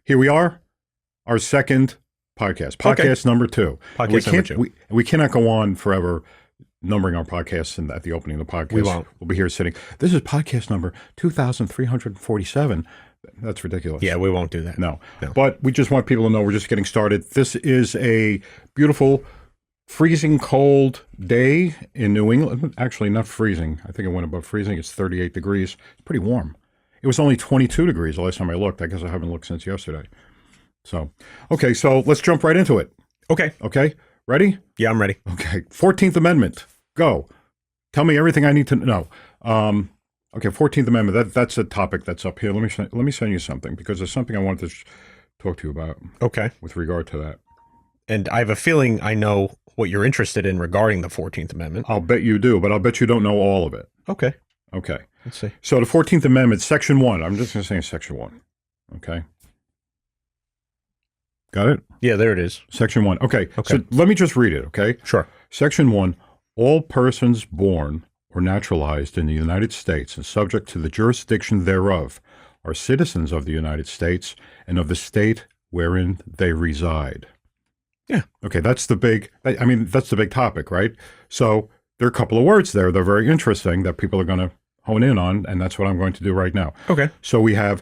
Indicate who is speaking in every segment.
Speaker 1: Here we are, our second podcast number 2.
Speaker 2: Podcast number 2.
Speaker 1: We cannot go on forever numbering our podcasts at the opening of the podcast.
Speaker 2: We won't.
Speaker 1: We'll be here sitting. This is podcast number 2,347. That's ridiculous.
Speaker 2: Yeah, we won't do that.
Speaker 1: No. But we just want people to know we're just getting started. This is a beautiful, freezing cold day in New England. Actually, not freezing. I think it went above freezing. It's 38 degrees. It's pretty warm. It was only 22 degrees the last time I looked. I guess I haven't looked since yesterday. So, okay, so let's jump right into it.
Speaker 2: Okay.
Speaker 1: Okay, ready?
Speaker 2: Yeah, I'm ready.
Speaker 1: Okay, 14th Amendment. Go. Tell me everything I need to know. Okay, 14th Amendment. That's a topic that's up here. Let me send you something because there's something I wanted to talk to you about.
Speaker 2: Okay.
Speaker 1: With regard to that.
Speaker 2: And I have a feeling I know what you're interested in regarding the 14th Amendment.
Speaker 1: I'll bet you do, but I'll bet you don't know all of it.
Speaker 2: Okay.
Speaker 1: Okay.
Speaker 2: Let's see.
Speaker 1: So the 14th Amendment, Section 1. I'm just going to say Section 1. Okay. Got it?
Speaker 2: Yeah, there it is.
Speaker 1: Section 1. Okay. So let me just read it, okay?
Speaker 2: Sure.
Speaker 1: Section 1. All persons born or naturalized in the United States and subject to the jurisdiction thereof are citizens of the United States and of the state wherein they reside.
Speaker 2: Yeah.
Speaker 1: Okay, that's the big topic, right? So there are a couple of words there. They're very interesting that people are going to hone in on, and that's what I'm going to do right now.
Speaker 2: Okay.
Speaker 1: So we have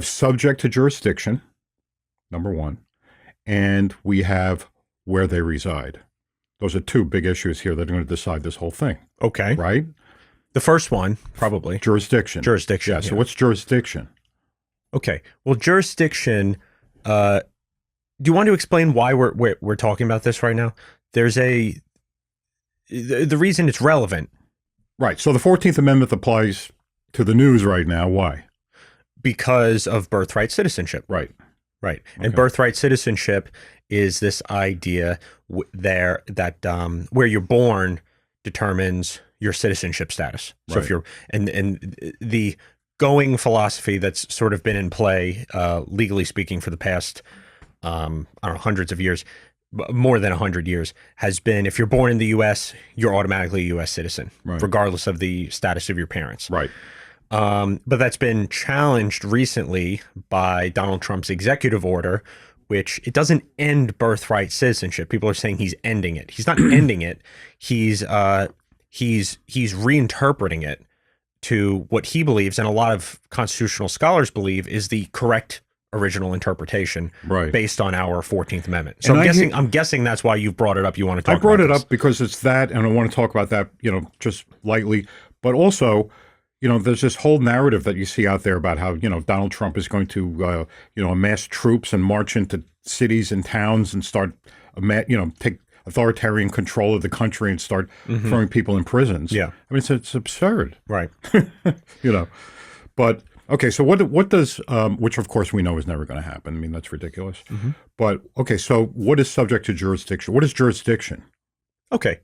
Speaker 1: subject to jurisdiction, number 1, and we have where they reside. Those are two big issues here that are going to decide this whole thing.
Speaker 2: Okay.
Speaker 1: Right?
Speaker 2: The first one, probably.
Speaker 1: Jurisdiction.
Speaker 2: Jurisdiction.
Speaker 1: Yeah, so what's jurisdiction?
Speaker 2: Okay. Well, jurisdiction, do you want to explain why we're talking about this right now? There's the reason it's relevant.
Speaker 1: Right. So the 14th Amendment applies to the news right now. Why?
Speaker 2: Because of birthright citizenship.
Speaker 1: Right.
Speaker 2: Right. And birthright citizenship is this idea that where you're born determines your citizenship status. So if you're and the going philosophy that's sort of been in play, legally speaking, for the past I don't know, hundreds of years, more than 100 years, has been if you're born in the U.S., you're automatically a U.S. citizen, regardless of the status of your parents.
Speaker 1: Right.
Speaker 2: But that's been challenged recently by Donald Trump's executive order, which it doesn't end birthright citizenship. People are saying he's ending it. He's not ending it. He's reinterpreting it to what he believes, and a lot of constitutional scholars believe, is the correct original interpretation based on our 14th Amendment. So I'm guessing that's why you've brought it up. You want to talk about
Speaker 1: I brought it
Speaker 2: this.
Speaker 1: up because it's that, and I want to talk about that, just lightly, but also, there's this whole narrative that you see out there about how, Donald Trump is going to, amass troops and march into cities and towns and start, take authoritarian control of the country and start throwing people in prisons.
Speaker 2: Yeah.
Speaker 1: I mean, it's absurd.
Speaker 2: Right.
Speaker 1: But, okay, so what does, which of course we know is never going to happen. I mean, that's ridiculous. But, okay, so what is subject to jurisdiction? What is jurisdiction?
Speaker 2: Okay.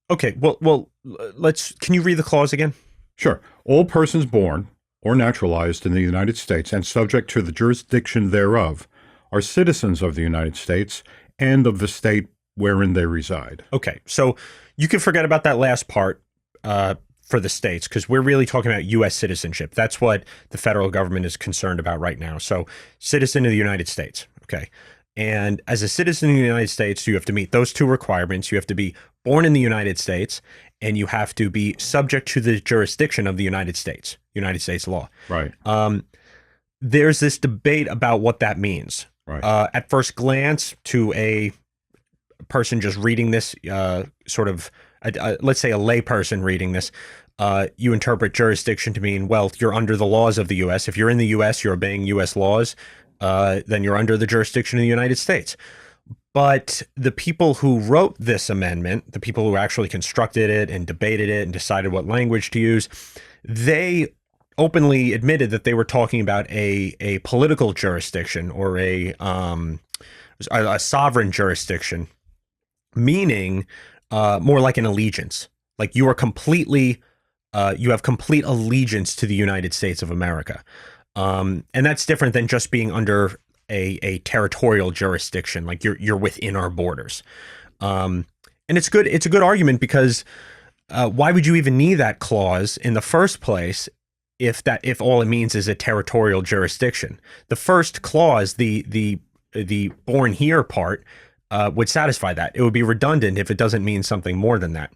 Speaker 2: Well, can you read the clause again?
Speaker 1: Sure. All persons born or naturalized in the United States and subject to the jurisdiction thereof are citizens of the United States and of the state wherein they reside.
Speaker 2: Okay. So you can forget about that last part for the states, because we're really talking about U.S. citizenship. That's what the federal government is concerned about right now. So citizen of the United States. Okay. And as a citizen of the United States, you have to meet those two requirements. You have to be born in the United States, and you have to be subject to the jurisdiction of the United States law.
Speaker 1: Right.
Speaker 2: There's this debate about what that means.
Speaker 1: Right.
Speaker 2: At first glance, to a person just reading this, let's say a lay person reading this, you interpret jurisdiction to mean, well, you're under the laws of the U.S. If you're in the U.S., you're obeying U.S. laws, then you're under the jurisdiction of the United States. But the people who wrote this amendment, the people who actually constructed it and debated it and decided what language to use, they openly admitted that they were talking about a political jurisdiction or a sovereign jurisdiction, meaning more like an allegiance. Like you are you have complete allegiance to the United States of America. And that's different than just being under a territorial jurisdiction, like you're within our borders. And it's a good argument because why would you even need that clause in the first place if all it means is a territorial jurisdiction. The first clause, the born here part, would satisfy that. It would be redundant if it doesn't mean something more than that.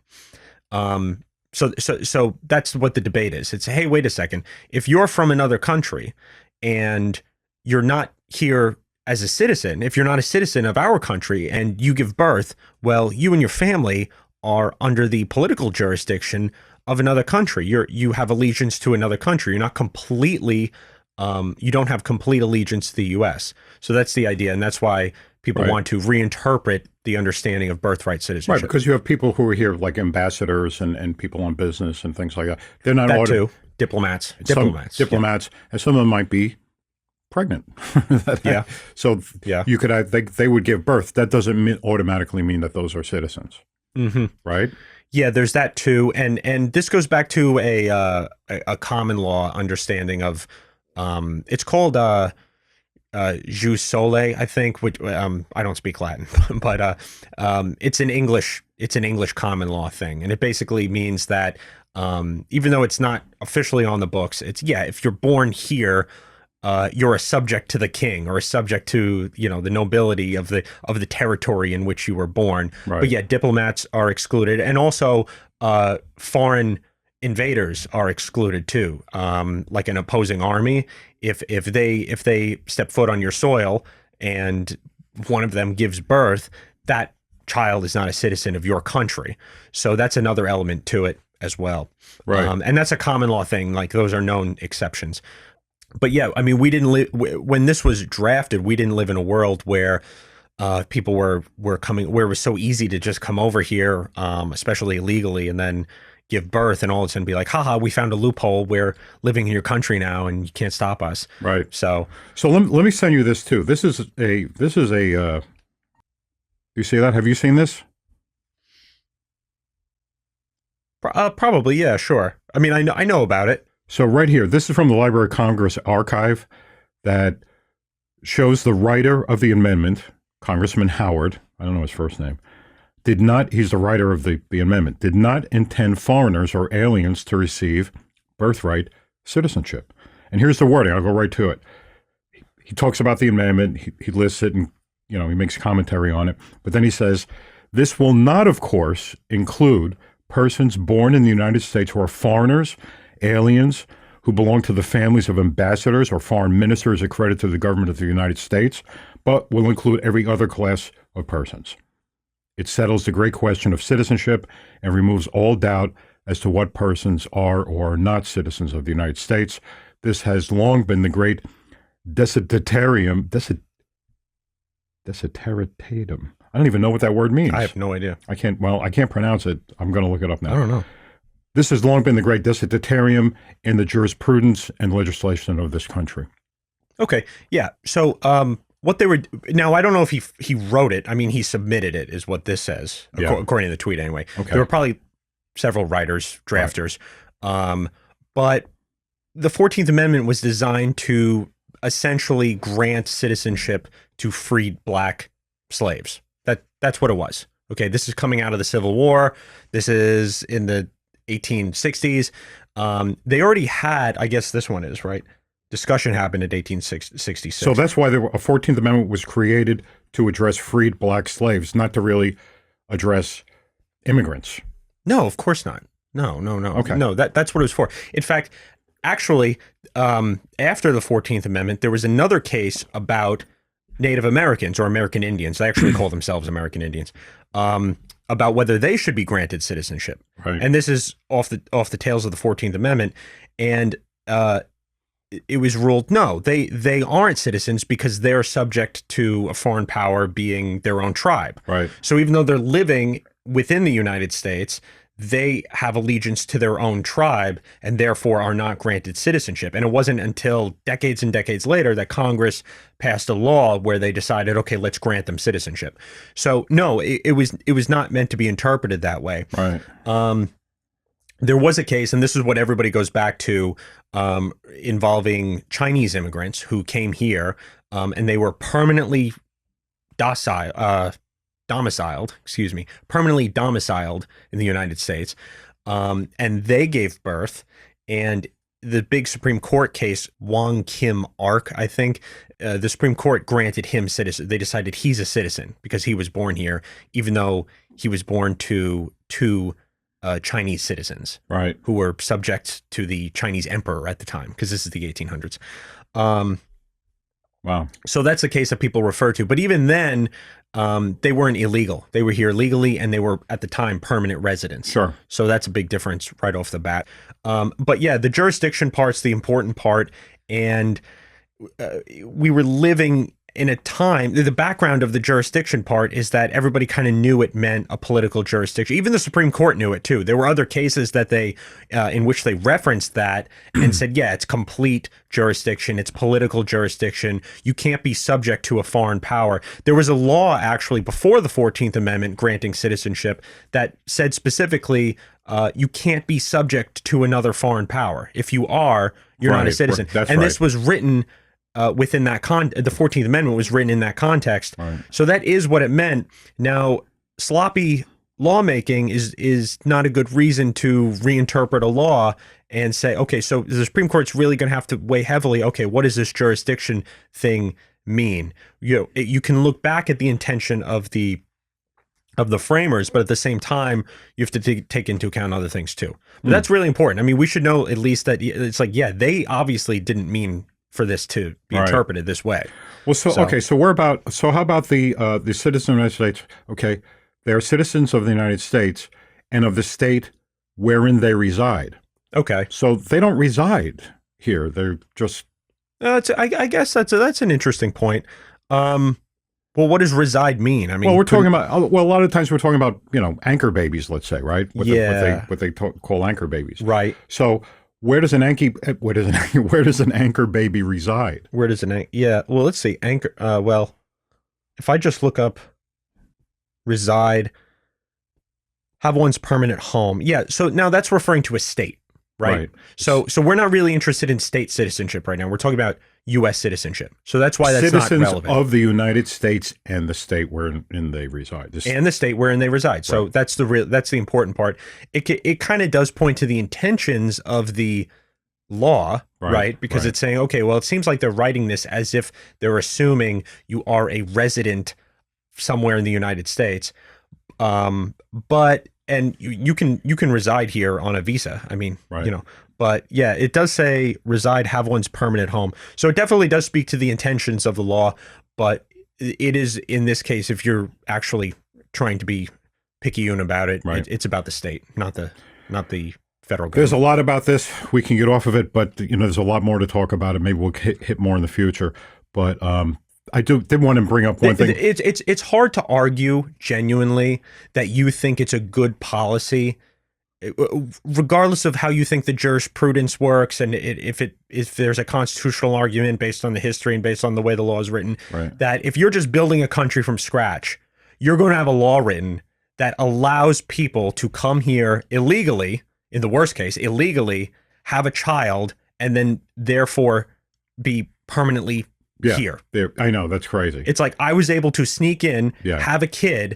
Speaker 2: So that's what the debate is. It's, hey, wait a second. If you're from another country and you're not here as a citizen, if you're not a citizen of our country and you give birth, well, you and your family are under the political jurisdiction of another country. You have allegiance to another country. You're not completely, you don't have complete allegiance to the U.S. So that's the idea, and that's why people
Speaker 1: Right.
Speaker 2: want to reinterpret the understanding of birthright citizenship.
Speaker 1: Right, because you have people who are here, like ambassadors and people on business and things like that. They're not
Speaker 2: that too. Diplomats,
Speaker 1: diplomats, and some of them might be pregnant.
Speaker 2: Yeah.
Speaker 1: So
Speaker 2: Yeah.
Speaker 1: you could they would give birth. That doesn't automatically mean that those are citizens, right?
Speaker 2: Yeah, there's that too, and this goes back to a common law understanding of, it's called jus sole, I think, which I don't speak Latin, but it's an English common law thing, and it basically means that even though it's not officially on the books, it's, yeah, if you're born here, you're a subject to the king or a subject to, the nobility of the territory in which you were born.
Speaker 1: Right.
Speaker 2: But yeah, diplomats are excluded, and also foreign invaders are excluded too. Like an opposing army, if they step foot on your soil and one of them gives birth, that child is not a citizen of your country. So that's another element to it as well.
Speaker 1: Right.
Speaker 2: And that's a common law thing. Like, those are known exceptions. But yeah, I mean, we didn't live when this was drafted. We didn't live in a world where people were coming, where it was so easy to just come over here, especially illegally, and then give birth, and all of a sudden be like, haha, we found a loophole. We're living in your country now, and you can't stop us.
Speaker 1: Right.
Speaker 2: So
Speaker 1: let me send you this too. This is a you see that? Have you seen this?
Speaker 2: probably, yeah, sure. I mean, I know about it.
Speaker 1: So right here, this is from the Library of Congress archive that shows the writer of the amendment, Congressman Howard, I don't know his first name, he's the writer of the amendment, did not intend foreigners or aliens to receive birthright citizenship. And here's the wording. I'll go right to it. He talks about the amendment. He lists it, and he makes commentary on it. But then he says, this will not, of course, include persons born in the United States who are foreigners, aliens, who belong to the families of ambassadors or foreign ministers accredited to the government of the United States, but will include every other class of persons. It settles the great question of citizenship and removes all doubt as to what persons are or are not citizens of the United States. This has long been the great desideratum. I don't even know what that word means.
Speaker 2: I have no idea.
Speaker 1: I can't pronounce it. I'm going to look it up now.
Speaker 2: I don't know.
Speaker 1: This has long been the great desideratum in the jurisprudence and legislation of this country.
Speaker 2: Okay. Yeah. So, what they were now, I don't know if he wrote it. I mean, he submitted it, is what this says,
Speaker 1: Yeah.
Speaker 2: according to the tweet. Anyway,
Speaker 1: Okay.
Speaker 2: there were probably several writers, drafters, but the 14th Amendment was designed to essentially grant citizenship to freed black slaves. That's what it was. Okay. This is coming out of the Civil War. This is in the 1860s. They already had, I guess this one is, right? Discussion happened in 1866.
Speaker 1: So that's why a 14th Amendment was created, to address freed black slaves, not to really address immigrants.
Speaker 2: No, of course not. No.
Speaker 1: Okay.
Speaker 2: No, that's what it was for. In fact, actually, after the 14th Amendment, there was another case about Native Americans or American Indians. They actually call themselves American Indians. About whether they should be granted citizenship.
Speaker 1: Right.
Speaker 2: And this is off the tails of the 14th Amendment. And it was ruled, no, they aren't citizens because they're subject to a foreign power being their own tribe.
Speaker 1: Right.
Speaker 2: So even though they're living within the United States, they have allegiance to their own tribe and therefore are not granted citizenship. And it wasn't until decades and decades later that Congress passed a law where they decided, okay, let's grant them citizenship. So no, it was not meant to be interpreted that way.
Speaker 1: Right.
Speaker 2: There was a case, and this is what everybody goes back to, involving Chinese immigrants who came here, and they were permanently permanently domiciled in the United States, and they gave birth, and the big Supreme Court case, Wong Kim Ark, I think, the Supreme Court granted him citizen. They decided he's a citizen because he was born here, even though he was born to two Chinese citizens,
Speaker 1: Right.
Speaker 2: who were subject to the Chinese emperor at the time, because this is the 1800s.
Speaker 1: Wow.
Speaker 2: So that's the case that people refer to. But even then, they weren't illegal. They were here legally, and they were, at the time, permanent residents.
Speaker 1: Sure.
Speaker 2: So that's a big difference right off the bat. But yeah, the jurisdiction part's the important part. And we were living in a time, the background of the jurisdiction part is that everybody kind of knew it meant a political jurisdiction. Even the Supreme Court knew it too. There were other cases that they, in which they referenced that and said, yeah, it's complete jurisdiction. It's political jurisdiction. You can't be subject to a foreign power. There was a law actually before the 14th Amendment granting citizenship that said specifically, you can't be subject to another foreign power. If you are, you're not a citizen.
Speaker 1: That's
Speaker 2: and
Speaker 1: right.
Speaker 2: this was written within that the 14th Amendment was written in that context.
Speaker 1: Right.
Speaker 2: So that is what it meant. Now, sloppy lawmaking is not a good reason to reinterpret a law and say, okay, so the Supreme Court's really going to have to weigh heavily, okay, what does this jurisdiction thing mean? You can look back at the intention of the framers, but at the same time, you have to take into account other things too. But that's really important. I mean, we should know at least that it's like, yeah, they obviously didn't mean for this to be interpreted this way.
Speaker 1: Well, okay, so how about the citizens of the United States? Okay, they are citizens of the United States and of the state wherein they reside.
Speaker 2: Okay,
Speaker 1: So they don't reside here. They're just
Speaker 2: I guess that's an interesting point. Well, what does reside mean? I mean,
Speaker 1: well, we're talking about a lot of times we're talking about anchor babies, let's say, right? What they call anchor babies,
Speaker 2: right?
Speaker 1: So where does an anchor baby reside?
Speaker 2: Where does yeah? Well, let's see. Anchor. Well, if I just look up reside, have one's permanent home. Yeah. So now that's referring to a state, right? So we're not really interested in state citizenship right now. We're talking about U.S. citizenship. So that's why that's
Speaker 1: Citizens
Speaker 2: not relevant.
Speaker 1: of the United States and the state wherein they reside.
Speaker 2: And the state wherein they reside. So that's the important part. It kind of does point to the intentions of the law, right? Because it's saying, okay, well, it seems like they're writing this as if they're assuming you are a resident somewhere in the United States. But you can reside here on a visa. I mean, but yeah, it does say reside, have one's permanent home. So it definitely does speak to the intentions of the law, but it is in this case, if you're actually trying to be picayune about it, it's about the state, not the federal government.
Speaker 1: There's a lot about this. We can get off of it, but there's a lot more to talk about it. Maybe we'll hit more in the future. But I did want to bring up one thing.
Speaker 2: It's hard to argue genuinely that you think it's a good policy, regardless of how you think the jurisprudence works, and if there's a constitutional argument based on the history and based on the way the law is written, that if you're just building a country from scratch, you're going to have a law written that allows people to come here illegally, in the worst case, illegally, have a child, and then therefore be permanently here.
Speaker 1: I know, that's crazy.
Speaker 2: It's like I was able to sneak in, have a kid,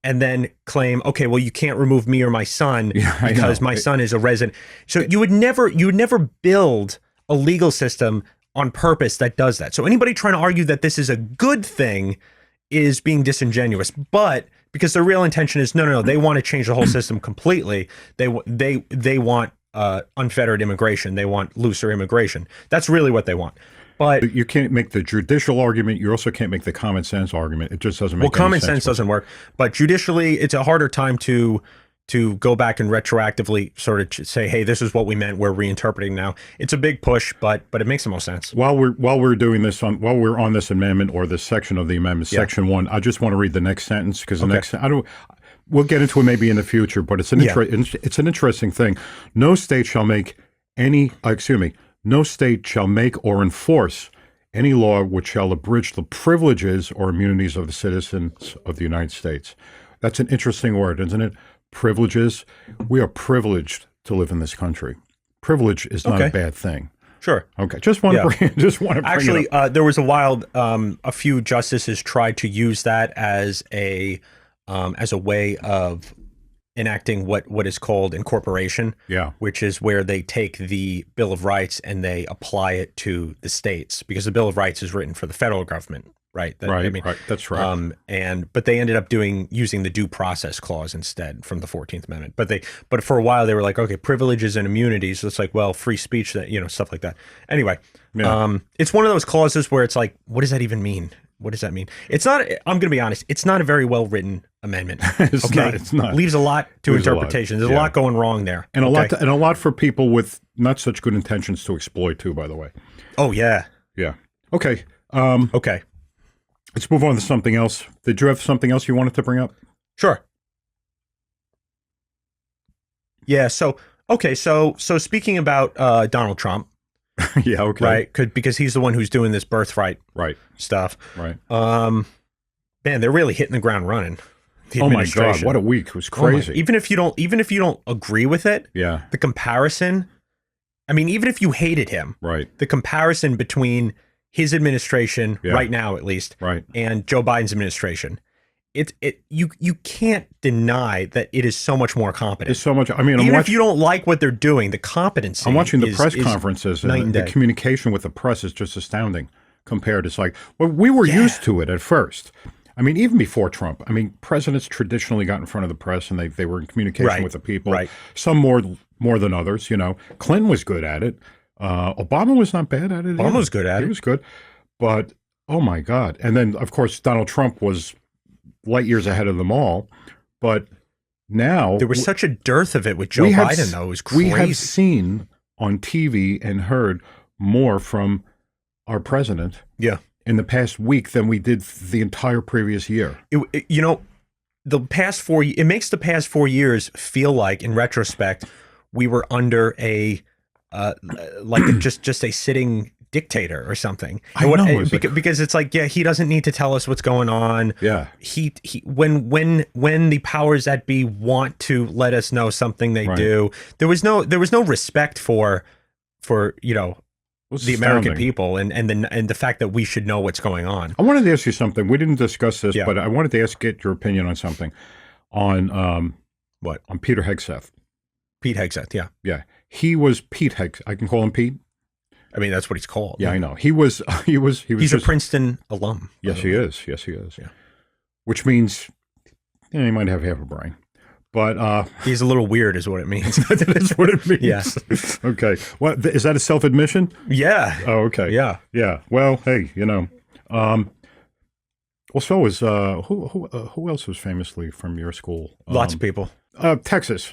Speaker 2: and then claim, okay, well, you can't remove me or my son because my son is a resident. So you would never build a legal system on purpose that does that. So anybody trying to argue that this is a good thing is being disingenuous. But because their real intention is no, they want to change the whole system completely. They want unfettered immigration. They want looser immigration. That's really what they want. But
Speaker 1: you can't make the judicial argument. You also can't make the common sense argument. It just doesn't make any sense.
Speaker 2: Well, common sense doesn't work. But judicially, it's a harder time to go back and retroactively sort of say, hey, this is what we meant. We're reinterpreting now. It's a big push, but it makes the most sense.
Speaker 1: While we're doing this while we're on this amendment or this section of the amendment, section 1, I just want to read the next sentence because the next we'll get into it maybe in the future, but it's an interesting thing. No state shall make no state shall make or enforce any law which shall abridge the privileges or immunities of the citizens of the United States. That's an interesting word, isn't it? Privileges. We are privileged to live in this country. Privilege is not a bad thing.
Speaker 2: Sure.
Speaker 1: Okay. Just want to bring
Speaker 2: Actually,
Speaker 1: it up.
Speaker 2: There was a few justices tried to use that as a way of enacting what is called incorporation,
Speaker 1: Yeah.
Speaker 2: which is where they take the Bill of Rights and they apply it to the states, because the Bill of Rights is written for the federal government, right?
Speaker 1: Right. Right. That's right.
Speaker 2: But they ended up using the due process clause instead from the 14th Amendment. But for a while they were like, okay, privileges and immunities. So it's like, well, free speech, that, you know, stuff like that. Anyway, it's one of those clauses where it's like, what does that even mean? What does that mean? It's not. I'm going to be honest. It's not a very well written amendment.
Speaker 1: It's not. It's not.
Speaker 2: Leaves a lot to
Speaker 1: Leaves a lot.
Speaker 2: interpretation. There's a
Speaker 1: Yeah.
Speaker 2: lot going wrong there,
Speaker 1: And
Speaker 2: okay?
Speaker 1: a lot for people with not such good intentions to exploit too, by the way.
Speaker 2: Oh yeah.
Speaker 1: Yeah. Okay.
Speaker 2: Okay.
Speaker 1: Let's move on to something else. Did you have something else you wanted to bring up?
Speaker 2: Sure. Yeah. So okay. So speaking about Donald Trump,
Speaker 1: Yeah. Okay.
Speaker 2: right? Because he's the one who's doing this birthright
Speaker 1: Right.
Speaker 2: stuff.
Speaker 1: Right.
Speaker 2: Man, they're really hitting the ground running. The
Speaker 1: Oh my God!
Speaker 2: administration.
Speaker 1: What a week! It was
Speaker 2: Oh my-
Speaker 1: crazy.
Speaker 2: even if you don't agree with it,
Speaker 1: Yeah.
Speaker 2: the comparison. I mean, even if you hated him,
Speaker 1: Right.
Speaker 2: the comparison between his administration
Speaker 1: Yeah.
Speaker 2: right now, at least,
Speaker 1: Right.
Speaker 2: and Joe Biden's administration, you can't deny that it is so much more competent.
Speaker 1: There's so much. I mean,
Speaker 2: Even if you don't like what they're doing, the competency.
Speaker 1: I'm watching the
Speaker 2: is-
Speaker 1: press
Speaker 2: is
Speaker 1: conferences,
Speaker 2: night
Speaker 1: and
Speaker 2: and
Speaker 1: the
Speaker 2: day.
Speaker 1: communication with the press is just astounding. Compared, it's like, well, we were used to it at first. I mean, even before Trump. I mean, presidents traditionally got in front of the press, and they were in communication
Speaker 2: Right.
Speaker 1: with the people.
Speaker 2: Right.
Speaker 1: Some more than others. You know, Clinton was good at it. Obama was not bad at it.
Speaker 2: Obama
Speaker 1: either.
Speaker 2: was good at
Speaker 1: He
Speaker 2: it.
Speaker 1: was good, but oh my God! And then, of course, Donald Trump was light years ahead of them all. But now
Speaker 2: There was such a dearth of it with Joe
Speaker 1: we have
Speaker 2: Biden,
Speaker 1: s-
Speaker 2: though. It was crazy.
Speaker 1: We have seen on TV and heard more from our president
Speaker 2: Yeah.
Speaker 1: in the past week than we did the entire previous year.
Speaker 2: You know, it makes the past 4 years feel like, in retrospect, we were under a just a sitting dictator or something.
Speaker 1: I
Speaker 2: And what-
Speaker 1: know, it's like-
Speaker 2: because it's like, yeah, he doesn't need to tell us what's going on.
Speaker 1: Yeah.
Speaker 2: When the powers that be want to let us know something, they
Speaker 1: Right.
Speaker 2: do. There was no respect for you know,
Speaker 1: It was
Speaker 2: the American
Speaker 1: astounding.
Speaker 2: people and the fact that we should know what's going on.
Speaker 1: I wanted to ask you something. We didn't discuss this,
Speaker 2: Yeah.
Speaker 1: but I wanted to get your opinion on something. On
Speaker 2: What?
Speaker 1: on Peter Hegseth.
Speaker 2: Pete Hegseth, yeah.
Speaker 1: Yeah. He was Pete Hegseth. I can call him Pete.
Speaker 2: I mean, that's what he's called.
Speaker 1: Yeah, I know. He was
Speaker 2: He's
Speaker 1: just,
Speaker 2: a Princeton alum. by
Speaker 1: Yes,
Speaker 2: the
Speaker 1: he
Speaker 2: way.
Speaker 1: is. Yes, he is.
Speaker 2: Yeah.
Speaker 1: Which means he might have half a brain. But
Speaker 2: He's a little weird, is what it means.
Speaker 1: that's what it means.
Speaker 2: Yes.
Speaker 1: Okay. What is that? A self-admission?
Speaker 2: Yeah.
Speaker 1: Oh, okay.
Speaker 2: Yeah.
Speaker 1: Yeah. Well, hey, you know. Well, so was who else was famously from your school?
Speaker 2: Lots of people.
Speaker 1: Texas.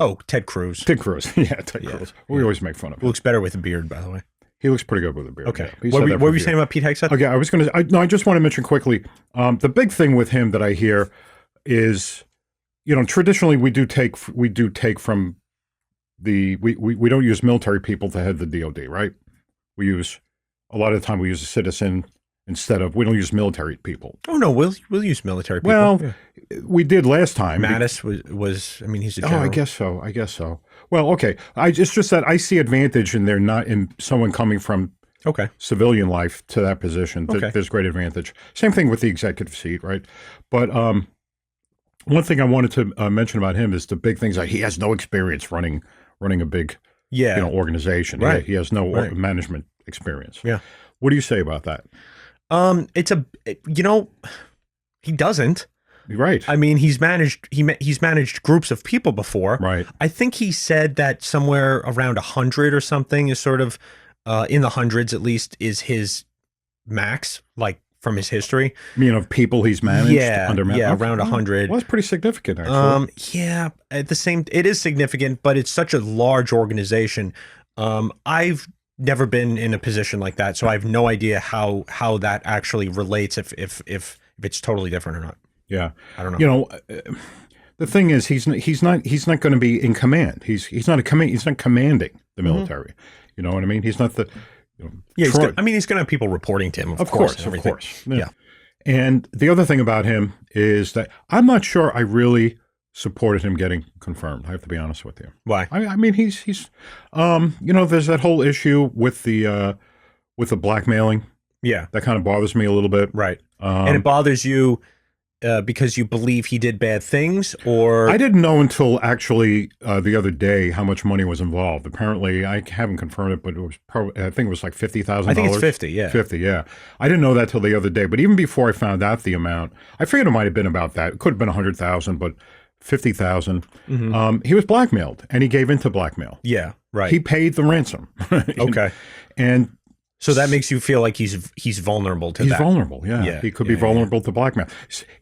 Speaker 2: Oh, Ted Cruz.
Speaker 1: Ted Cruz. Yeah, Ted
Speaker 2: Yeah.
Speaker 1: Cruz. We always make fun of him.
Speaker 2: Looks better with a beard, by the way.
Speaker 1: He looks pretty good with a beard.
Speaker 2: Okay.
Speaker 1: Yeah. He
Speaker 2: What
Speaker 1: said
Speaker 2: were,
Speaker 1: that
Speaker 2: what
Speaker 1: for
Speaker 2: were
Speaker 1: a
Speaker 2: you
Speaker 1: few-
Speaker 2: saying about Pete Hegseth?
Speaker 1: Okay, I was going to. No, I just want to mention quickly. The big thing with him that I hear is, you know, traditionally we do take from we don't use military people to head the DoD, right? We use a lot of the time we use a citizen instead of we don't use military people.
Speaker 2: Oh no, we'll use military people.
Speaker 1: Well,
Speaker 2: Yeah.
Speaker 1: we did last time.
Speaker 2: Mattis was. I mean, he's a
Speaker 1: Oh,
Speaker 2: general.
Speaker 1: I guess so. Well, okay. It's just that I see advantage in there, not in someone coming from
Speaker 2: Okay.
Speaker 1: civilian life to that position.
Speaker 2: Okay.
Speaker 1: There's great advantage. Same thing with the executive seat, right? But one thing I wanted to mention about him is the big things like he has no experience running a big
Speaker 2: Yeah.
Speaker 1: organization.
Speaker 2: Right.
Speaker 1: He has no
Speaker 2: Right.
Speaker 1: management experience.
Speaker 2: Yeah.
Speaker 1: What do you say about that?
Speaker 2: He doesn't.
Speaker 1: Right.
Speaker 2: I mean, he's managed groups of people before.
Speaker 1: Right.
Speaker 2: I think he said that somewhere around 100 or something is sort of in the hundreds at least is his max, like from his history.
Speaker 1: Of people he's managed under
Speaker 2: around 100.
Speaker 1: Well, that's pretty significant, actually.
Speaker 2: Yeah, it is significant, but it's such a large organization. I've never been in a position like that, so I have no idea how that actually relates if it's totally different or not.
Speaker 1: Yeah.
Speaker 2: I don't know.
Speaker 1: You know, the thing is, he's not going to be in command. He's not commanding the military. You know what I mean? He's not the.
Speaker 2: Yeah,
Speaker 1: Troy-
Speaker 2: he's going to have people reporting to him,
Speaker 1: Of course,
Speaker 2: and
Speaker 1: of
Speaker 2: everything.
Speaker 1: course.
Speaker 2: Yeah.
Speaker 1: And the other thing about him is that I'm not sure I really supported him getting confirmed. I have to be honest with you.
Speaker 2: Why?
Speaker 1: I mean, he's there's that whole issue with the blackmailing
Speaker 2: Yeah,
Speaker 1: that kind of bothers me a little bit.
Speaker 2: right. And it bothers you because you believe he did bad things, or
Speaker 1: I didn't know until actually the other day how much money was involved. Apparently, I haven't confirmed it, but it was probably, I think it was like $50,000.
Speaker 2: I think it's 50, yeah.
Speaker 1: 50, yeah. I didn't know that till the other day. But even before I found out the amount, I figured it might have been about that. It could have been 100,000, but 50,000. He was blackmailed, and he gave in to blackmail.
Speaker 2: Yeah, right.
Speaker 1: He paid the ransom.
Speaker 2: Okay.
Speaker 1: And
Speaker 2: so that makes you feel like he's vulnerable to that.
Speaker 1: he's vulnerable, yeah.
Speaker 2: Yeah,
Speaker 1: He could be vulnerable to blackmail.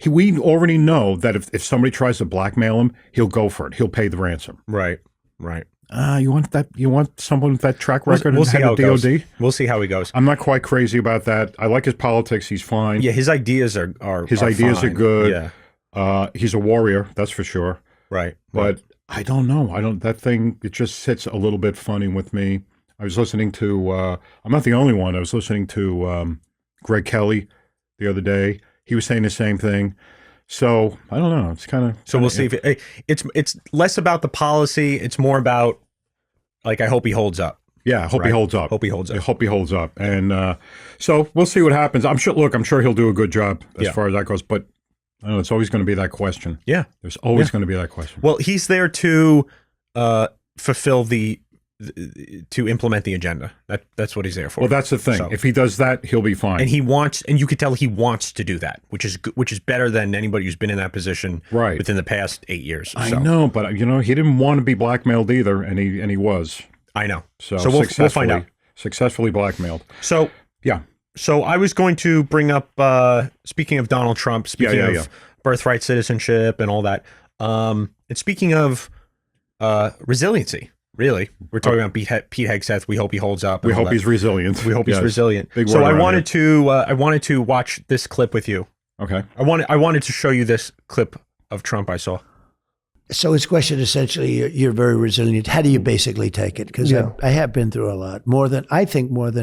Speaker 1: We already know that if somebody tries to blackmail him, he'll go for it. He'll pay the ransom.
Speaker 2: Right.
Speaker 1: You want that? You want someone with that track record
Speaker 2: We'll
Speaker 1: and
Speaker 2: see
Speaker 1: head
Speaker 2: how
Speaker 1: of
Speaker 2: it goes.
Speaker 1: DOD?
Speaker 2: We'll see how he goes.
Speaker 1: I'm not quite crazy about that. I like his politics. He's fine.
Speaker 2: Yeah, his ideas are
Speaker 1: His ideas
Speaker 2: fine.
Speaker 1: are good.
Speaker 2: Yeah.
Speaker 1: He's a warrior, that's for sure.
Speaker 2: Right.
Speaker 1: But I don't know. That thing, it just sits a little bit funny with me. I was listening to, I'm not the only one. I was listening to Greg Kelly the other day. He was saying the same thing. So I don't know. It's kind of.
Speaker 2: So we'll see if it's less about the policy. It's more about, like, I hope he holds up.
Speaker 1: Yeah, I hope he holds up.
Speaker 2: Hope he holds up.
Speaker 1: I hope he holds up. And so we'll see what happens. I'm sure he'll do a good job as far as that goes. But I don't know, it's always going to be that question.
Speaker 2: Yeah.
Speaker 1: There's always going to be that question.
Speaker 2: Well, he's there to fulfill to implement the agenda. That's what he's there for.
Speaker 1: Well, that's the thing.
Speaker 2: So,
Speaker 1: if he does that, he'll be fine.
Speaker 2: and you could tell he wants to do that, which is better than anybody who's been in that position within the past 8 years.
Speaker 1: I know, but he didn't want to be blackmailed either, and he was.
Speaker 2: I know.
Speaker 1: So
Speaker 2: we'll find out.
Speaker 1: Successfully blackmailed.
Speaker 2: So
Speaker 1: yeah.
Speaker 2: So I was going to bring up, speaking of Donald Trump, speaking of birthright citizenship and all that, and speaking of resiliency, really, we're talking about Pete Hegseth. We hope he holds up.
Speaker 1: We hope he's resilient.
Speaker 2: We hope he's resilient.
Speaker 1: Big
Speaker 2: so
Speaker 1: word
Speaker 2: I wanted to watch this clip with you.
Speaker 1: Okay.
Speaker 2: I wanted to show you this clip of Trump I saw.
Speaker 3: So his question essentially, you're very resilient. How do you basically take it? Because I have been through a lot, more than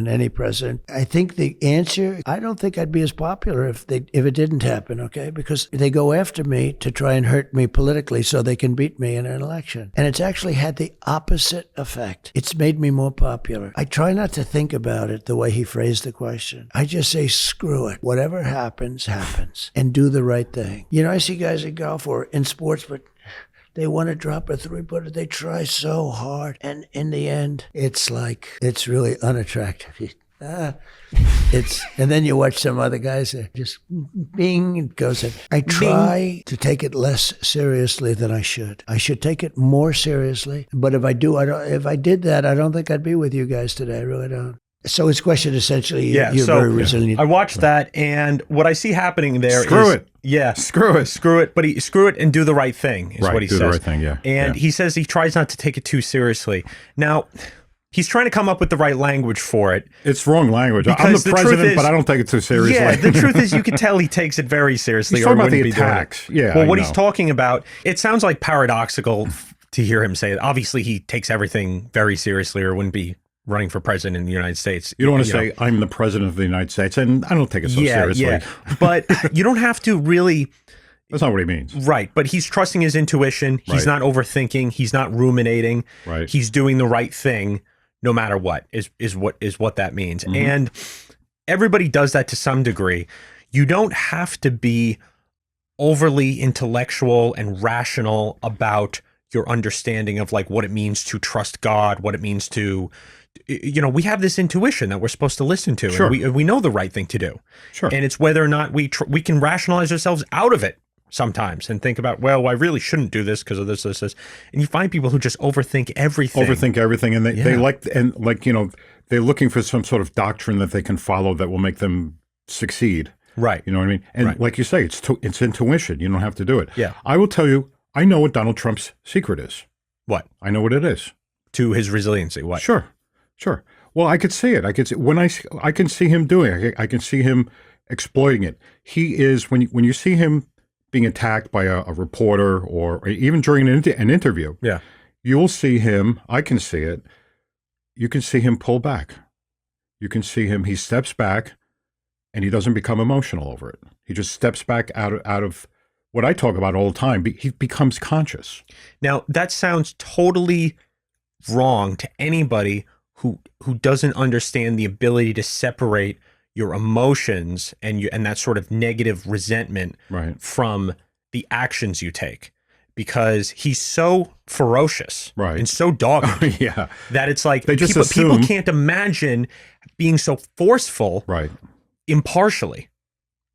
Speaker 3: any president. I think the answer, I don't think I'd be as popular if it didn't happen, okay? Because they go after me to try and hurt me politically so they can beat me in an election. And it's actually had the opposite effect. It's made me more popular. I try not to think about it the way he phrased the question. I just say, screw it. Whatever happens, happens. And do the right thing. I see guys in golf or in sports, but they want to drop a three-footer. They try so hard. And in the end, it's really unattractive. And then you watch some other guys that just bing, it goes in. I try to take it less seriously than I should. I should take it more seriously. But if I did that, I don't think I'd be with you guys today. I really don't. So his question essentially, you're very resilient.
Speaker 2: I watched that, and what I see happening there
Speaker 1: Screw
Speaker 2: is...
Speaker 1: it.
Speaker 2: Yeah.
Speaker 1: Screw it.
Speaker 2: Screw it. But screw it and do the right thing is what he says.
Speaker 1: Do the right thing, yeah.
Speaker 2: And he says he tries not to take it too seriously. Now, he's trying to come up with the right language for it.
Speaker 1: It's wrong language. I'm the president, but I don't take it too seriously.
Speaker 2: Yeah, the truth is you can tell he takes it very seriously.
Speaker 1: He's talking about the attacks. Yeah.
Speaker 2: Well, what he's talking about, it sounds like paradoxical to hear him say it. Obviously, he takes everything very seriously or wouldn't be running for president in the United States.
Speaker 1: You don't want to say, I'm the president of the United States, and I don't take it so seriously.
Speaker 2: Yeah, but you don't have to really...
Speaker 1: That's not what he means.
Speaker 2: Right, but he's trusting his intuition. He's not overthinking. He's not ruminating.
Speaker 1: Right.
Speaker 2: He's doing the right thing no matter what, is what that means. Mm-hmm. And everybody does that to some degree. You don't have to be overly intellectual and rational about your understanding of what it means to trust God, what it means to... we have this intuition that we're supposed to listen to.
Speaker 1: Sure.
Speaker 2: And we know the right thing to do.
Speaker 1: Sure.
Speaker 2: And it's whether or not we can rationalize ourselves out of it sometimes and think about, well, I really shouldn't do this because of this. And you find people who just overthink everything. And they're looking for some sort of doctrine that they can follow that will make them succeed. Right.
Speaker 1: You know what I mean? And like you say, it's intuition. You don't have to do it.
Speaker 2: Yeah.
Speaker 1: I will tell you, I know what Donald Trump's secret is.
Speaker 2: What?
Speaker 1: I know what it is.
Speaker 2: To his resiliency. What?
Speaker 1: Sure. Well, I could see it. I can see him doing it. I can see him exploiting it. He is, when you see him being attacked by a reporter or even during an interview, you'll see him, I can see it, you can see him pull back. You can see him, he steps back and he doesn't become emotional over it. He just steps back out of what I talk about all the time. He becomes conscious.
Speaker 2: Now, that sounds totally wrong to anybody who doesn't understand the ability to separate your emotions and that sort of negative resentment
Speaker 1: Right.
Speaker 2: from the actions you take, because he's so ferocious
Speaker 1: Right.
Speaker 2: and so dogged
Speaker 1: Yeah.
Speaker 2: that it's like
Speaker 1: They just
Speaker 2: people
Speaker 1: assume-
Speaker 2: can't imagine being so forceful
Speaker 1: Right.
Speaker 2: impartially.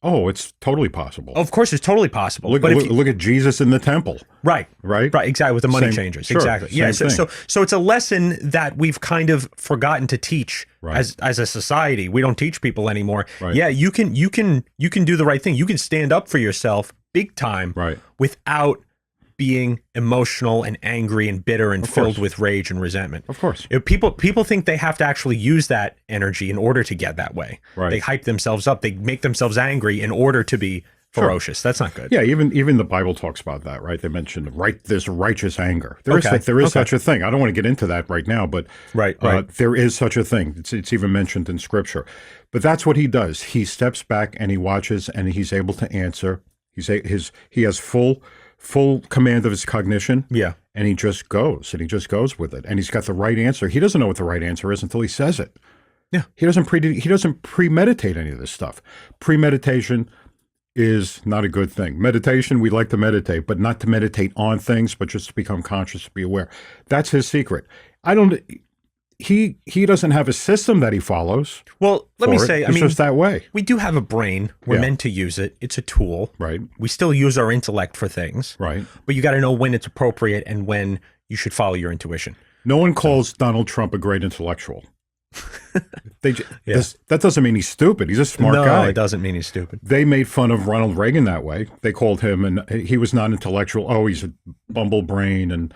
Speaker 1: Oh, it's totally possible.
Speaker 2: Of course, it's totally possible.
Speaker 1: Look,
Speaker 2: but if
Speaker 1: look,
Speaker 2: you,
Speaker 1: look at Jesus in the temple.
Speaker 2: right,
Speaker 1: Right.
Speaker 2: right, exactly, with the money
Speaker 1: Same-
Speaker 2: changers,
Speaker 1: sure,
Speaker 2: exactly. Yeah,
Speaker 1: same
Speaker 2: so,
Speaker 1: thing.
Speaker 2: so it's a lesson that we've kind of forgotten to teach
Speaker 1: Right.
Speaker 2: as a society. We don't teach people anymore.
Speaker 1: Right.
Speaker 2: Yeah, you can do the right thing. You can stand up for yourself big time,
Speaker 1: Right.
Speaker 2: without being emotional and angry and bitter and
Speaker 1: Of
Speaker 2: filled
Speaker 1: course.
Speaker 2: with rage and resentment.
Speaker 1: Of course.
Speaker 2: People think they have to actually use that energy in order to get that way.
Speaker 1: Right.
Speaker 2: They hype themselves up. They make themselves angry in order to be ferocious. That's not good.
Speaker 1: Yeah, even the Bible talks about that, right? They mentioned this righteous anger. There is
Speaker 2: Okay,
Speaker 1: such a thing. I don't want to get into that right now, but
Speaker 2: Right.
Speaker 1: there is such a thing. It's even mentioned in Scripture. But that's what he does. He steps back and he watches, and he's able to answer. He has full command of his cognition.
Speaker 2: Yeah.
Speaker 1: And he just goes with it, and he's got the right answer. He doesn't know what the right answer is until he says it.
Speaker 2: Yeah.
Speaker 1: He doesn't premeditate any of this stuff. Premeditation is not a good thing. Meditation, we like to meditate, but not to meditate on things, but just to become conscious, to be aware. That's his secret. He doesn't have a system that he follows.
Speaker 2: Well, let me say,
Speaker 1: it's just that way.
Speaker 2: we do have a brain. We're
Speaker 1: Yeah.
Speaker 2: meant to use it. It's a tool.
Speaker 1: Right.
Speaker 2: We still use our intellect for things.
Speaker 1: Right.
Speaker 2: But you got to know when it's appropriate and when you should follow your intuition.
Speaker 1: No one calls Donald Trump a great intellectual. That doesn't mean he's stupid. He's a smart
Speaker 2: No,
Speaker 1: guy.
Speaker 2: it doesn't mean he's stupid.
Speaker 1: They made fun of Ronald Reagan that way. They called him, and he was not intellectual. Oh, he's a bumble brain, and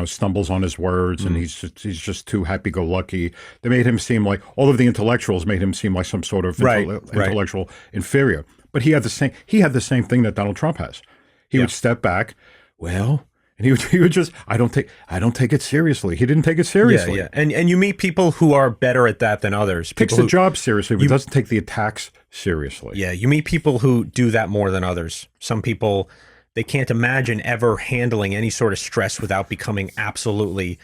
Speaker 1: stumbles on his words, and he's just too happy-go-lucky. They made him seem like all of the intellectuals made him seem like some sort of
Speaker 2: Right.
Speaker 1: intellectual inferior. But he had the same thing that Donald Trump has. He would step back, and he would just I don't take it seriously. He didn't take it seriously.
Speaker 2: Yeah. And you meet people who are better at that than others.
Speaker 1: Takes
Speaker 2: People
Speaker 1: the
Speaker 2: who,
Speaker 1: job seriously, but doesn't take the attacks seriously.
Speaker 2: Yeah, you meet people who do that more than others. Some people, they can't imagine ever handling any sort of stress without becoming absolutely,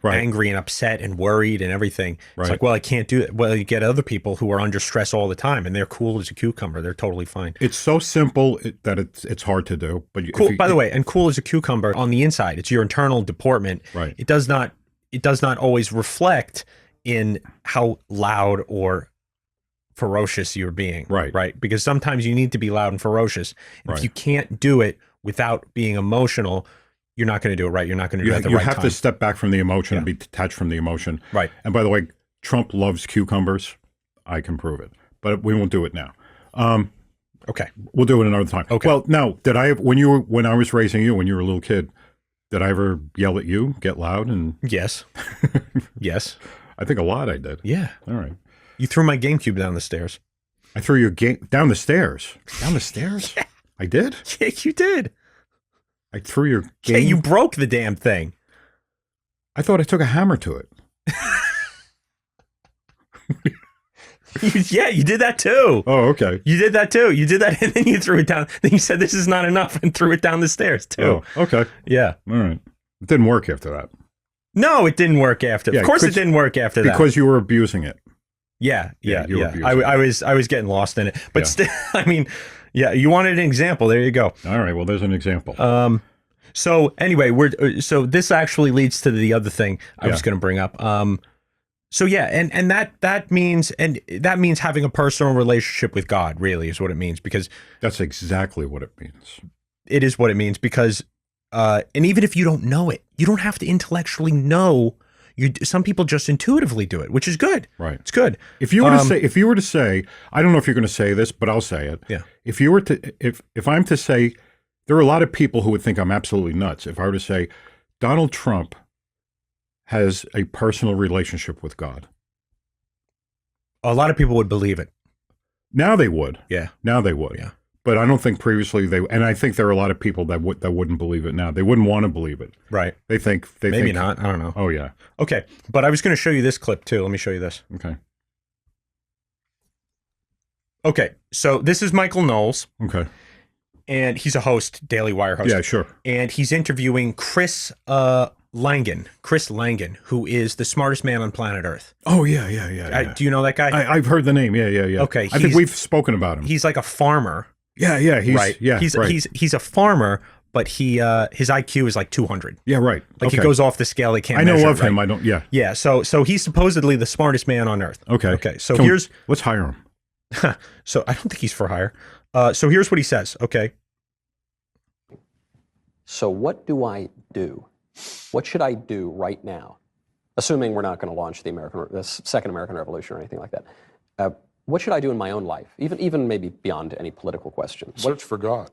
Speaker 1: Right.
Speaker 2: angry and upset and worried and everything.
Speaker 1: Right.
Speaker 2: It's like, well, I can't do it. Well, you get other people who are under stress all the time and they're cool as a cucumber. They're totally fine.
Speaker 1: It's so simple that it's hard to do. But
Speaker 2: Cool. By the way, and cool as a cucumber on the inside. It's your internal deportment.
Speaker 1: Right.
Speaker 2: It does not always reflect in how loud or ferocious you're being. Right. Because sometimes you need to be loud and ferocious. And
Speaker 1: Right.
Speaker 2: if you can't do it without being emotional, you're not going to do it right. You're not going to do it at the
Speaker 1: you
Speaker 2: right
Speaker 1: have
Speaker 2: time.
Speaker 1: to step back from the emotion and be detached from the emotion.
Speaker 2: Right.
Speaker 1: And by the way, Trump loves cucumbers. I can prove it, but we won't do it now.
Speaker 2: Okay.
Speaker 1: We'll do it another time.
Speaker 2: Okay.
Speaker 1: Well, now, when I was raising you, when you were a little kid, did I ever yell at you, get loud? And
Speaker 2: Yes. Yes.
Speaker 1: I think a lot I did.
Speaker 2: Yeah.
Speaker 1: All right.
Speaker 2: You threw my GameCube down the stairs.
Speaker 1: I threw your game down the stairs. Down the stairs?
Speaker 2: Yeah.
Speaker 1: I did?
Speaker 2: Yeah, you did.
Speaker 1: I threw your
Speaker 2: Yeah,
Speaker 1: game.
Speaker 2: you broke the damn thing.
Speaker 1: I thought I took a hammer to it.
Speaker 2: Yeah, you did that too.
Speaker 1: Oh, okay.
Speaker 2: You did that too. You did that, and then you threw it down. Then you said, "This is not enough," and threw it down the stairs too.
Speaker 1: Oh, okay.
Speaker 2: Yeah.
Speaker 1: All right. It didn't work after that.
Speaker 2: No, it didn't work after.
Speaker 1: Yeah,
Speaker 2: of course, it
Speaker 1: because-
Speaker 2: didn't work after that.
Speaker 1: Because you were abusing it.
Speaker 2: Yeah.
Speaker 1: you were abusing
Speaker 2: I was getting lost in it, but
Speaker 1: Yeah.
Speaker 2: still, I mean, yeah. You wanted an example. There you go.
Speaker 1: All right. Well, there's an example.
Speaker 2: So anyway, so this actually leads to the other thing I was
Speaker 1: Yeah.
Speaker 2: going to bring up. So yeah, and that means having a personal relationship with God, really is what it means, because
Speaker 1: That's exactly what it means.
Speaker 2: it is what it means, because and even if you don't know it, you don't have to intellectually know. Some people just intuitively do it, which is good.
Speaker 1: Right.
Speaker 2: It's good.
Speaker 1: If you were to say, I don't know if you're going to say this, but I'll say it.
Speaker 2: Yeah.
Speaker 1: If I'm to say, there are a lot of people who would think I'm absolutely nuts if I were to say Donald Trump has a personal relationship with God.
Speaker 2: A lot of people would believe it.
Speaker 1: Now they would.
Speaker 2: Yeah.
Speaker 1: Now they would.
Speaker 2: Yeah.
Speaker 1: But I don't think previously and I think there are a lot of people that wouldn't believe it now. They wouldn't want to believe it.
Speaker 2: Right.
Speaker 1: They think
Speaker 2: Maybe not. I don't know.
Speaker 1: Oh yeah.
Speaker 2: Okay. But I was going to show you this clip too. Let me show you this.
Speaker 1: Okay.
Speaker 2: Okay. So this is Michael Knowles,
Speaker 1: Okay.
Speaker 2: and he's a host, Daily Wire host.
Speaker 1: Yeah, sure.
Speaker 2: And he's interviewing Chris Chris Langan, who is the smartest man on planet Earth.
Speaker 1: Oh, yeah.
Speaker 2: Do you know that guy?
Speaker 1: I've heard the name. Yeah.
Speaker 2: Okay,
Speaker 1: I think we've spoken about him.
Speaker 2: He's like a farmer.
Speaker 1: Yeah.
Speaker 2: He's a farmer, but his IQ is like 200.
Speaker 1: Yeah, right.
Speaker 2: Like he goes off the scale. They can't.
Speaker 1: I know
Speaker 2: measure,
Speaker 1: of him. I don't. Yeah.
Speaker 2: Yeah. So he's supposedly the smartest man on Earth.
Speaker 1: Okay.
Speaker 2: So
Speaker 1: let's hire him.
Speaker 2: So I don't think he's for hire. So here's what he says. Okay.
Speaker 4: So what do I do? What should I do right now? Assuming we're not going to launch the second American Revolution or anything like that. What should I do in my own life? Even maybe beyond any political question.
Speaker 5: Search for God.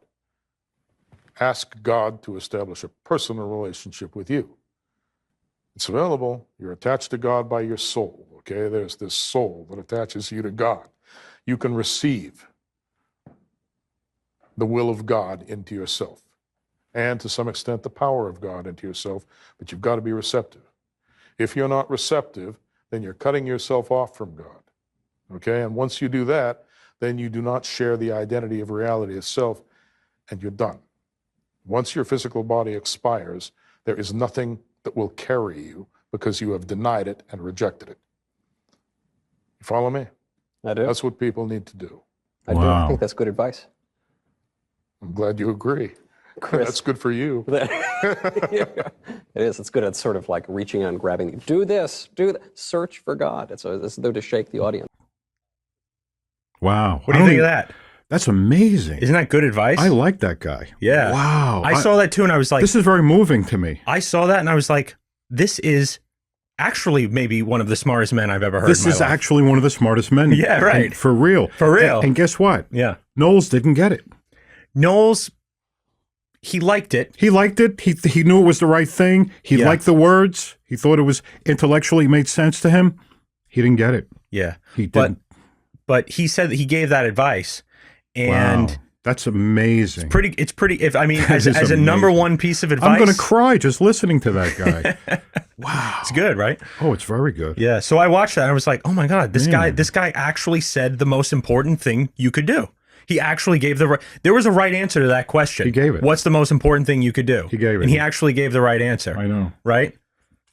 Speaker 5: Ask God to establish a personal relationship with you. It's available. You're attached to God by your soul, okay? There's this soul that attaches you to God. You can receive the will of God into yourself, and to some extent the power of God into yourself, but you've got to be receptive. If you're not receptive, then you're cutting yourself off from God, okay? And once you do that, then you do not share the identity of reality itself, and you're done. Once your physical body expires, there is nothing that will carry you because you have denied it and rejected it. You follow me?
Speaker 4: I do.
Speaker 5: That's what people need to do.
Speaker 4: I do. I think that's good advice.
Speaker 5: I'm glad you agree.
Speaker 4: Chris.
Speaker 5: That's good for you.
Speaker 4: It is. It's good. It's sort of like reaching out and grabbing. Do this. Do that. Search for God. It's though to shake the audience.
Speaker 1: Wow.
Speaker 2: What do you think of that?
Speaker 1: That's amazing.
Speaker 2: Isn't that good advice?
Speaker 1: I like that guy.
Speaker 2: Yeah.
Speaker 1: Wow.
Speaker 2: I saw that too, and I was like,
Speaker 1: this is very moving to me.
Speaker 2: I saw that, and I was like, this is actually maybe one of the smartest men I've ever heard.
Speaker 1: This is actually one of the smartest men.
Speaker 2: Yeah, right.
Speaker 1: And for real.
Speaker 2: For real.
Speaker 1: And guess what?
Speaker 2: Yeah.
Speaker 1: Knowles didn't get it.
Speaker 2: Knowles, he liked it.
Speaker 1: He liked it. He knew it was the right thing. He liked the words. He thought it was intellectually made sense to him. He didn't get it.
Speaker 2: Yeah.
Speaker 1: He didn't.
Speaker 2: But he said that he gave that advice. And
Speaker 1: wow. That's amazing.
Speaker 2: It's pretty, as a number one piece of advice.
Speaker 1: I'm going to cry just listening to that guy. Wow.
Speaker 2: It's good, right?
Speaker 1: Oh, it's very good.
Speaker 2: Yeah. So I watched that and I was like, oh my God, this guy actually said the most important thing you could do. He actually gave there was a right answer to that question.
Speaker 1: He gave it.
Speaker 2: What's the most important thing you could do?
Speaker 1: He gave it.
Speaker 2: And he actually gave the right answer.
Speaker 1: I know.
Speaker 2: Right?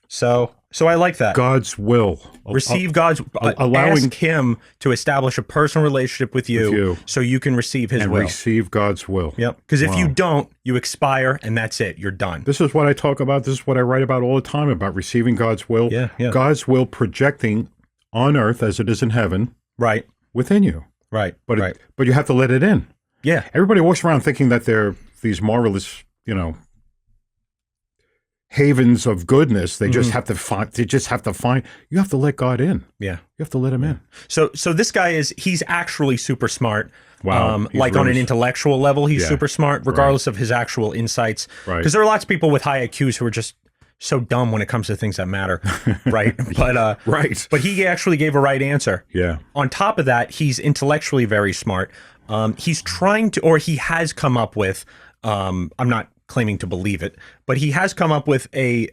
Speaker 2: So I like that.
Speaker 1: God's will.
Speaker 2: Receive God's, ask him to establish a personal relationship with you so you can receive his will.
Speaker 1: Receive God's will.
Speaker 2: Yep. Because if you don't, you expire and that's it. You're done.
Speaker 1: This is what I talk about. This is what I write about all the time, about receiving God's will.
Speaker 2: Yeah.
Speaker 1: God's will projecting on earth as it is in heaven.
Speaker 2: Right.
Speaker 1: Within you.
Speaker 2: Right.
Speaker 1: But but you have to let it in.
Speaker 2: Yeah.
Speaker 1: Everybody walks around thinking that they're these marvelous, havens of goodness. They just have to find. You have to let God in.
Speaker 2: Yeah.
Speaker 1: You have to let him in.
Speaker 2: So this guy he's actually super smart.
Speaker 1: Wow.
Speaker 2: Like on an intellectual level, he's super smart, regardless of his actual insights.
Speaker 1: Right.
Speaker 2: Because there are lots of people with high IQs who are just so dumb when it comes to things that matter. Right. But
Speaker 1: right.
Speaker 2: But he actually gave a right answer.
Speaker 1: Yeah.
Speaker 2: On top of that, he's intellectually very smart. He's trying to, or he has come up with, I'm not claiming to believe it, but he has come up with a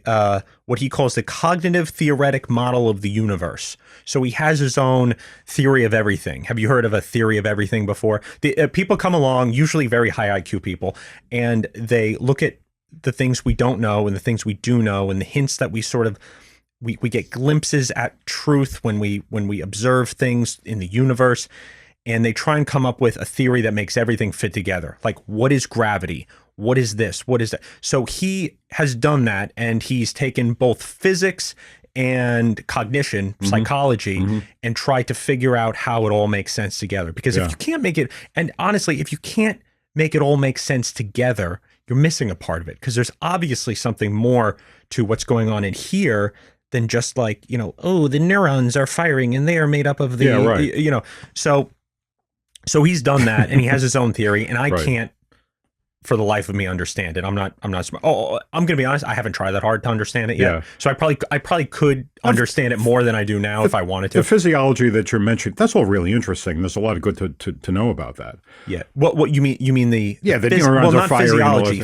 Speaker 2: what he calls the cognitive theoretic model of the universe. So he has his own theory of everything. Have you heard of a theory of everything before? People come along, usually very high IQ people, and they look at the things we don't know and the things we do know and the hints that we sort of we get glimpses at truth when we observe things in the universe, and they try and come up with a theory that makes everything fit together. Like, what is gravity? What is this? What is that? So he has done that, and he's taken both physics and cognition, psychology, and tried to figure out how it all makes sense together. Because if you can't make it, and honestly, if you can't make it all make sense together, you're missing a part of it. Because there's obviously something more to what's going on in here than just like, the neurons are firing and they are made up of the, So he's done that, and he has his own theory, and I can't, for the life of me, understand it. I'm not smart. Oh, I'm gonna be honest. I haven't tried that hard to understand it yet.
Speaker 1: Yeah.
Speaker 2: So I probably could understand it more than I do now if I wanted to.
Speaker 1: The physiology that you're mentioning, that's all really interesting. There's a lot of good to know about that.
Speaker 2: Yeah. What you mean? You mean the
Speaker 1: the neurons are firing.
Speaker 2: Physiology.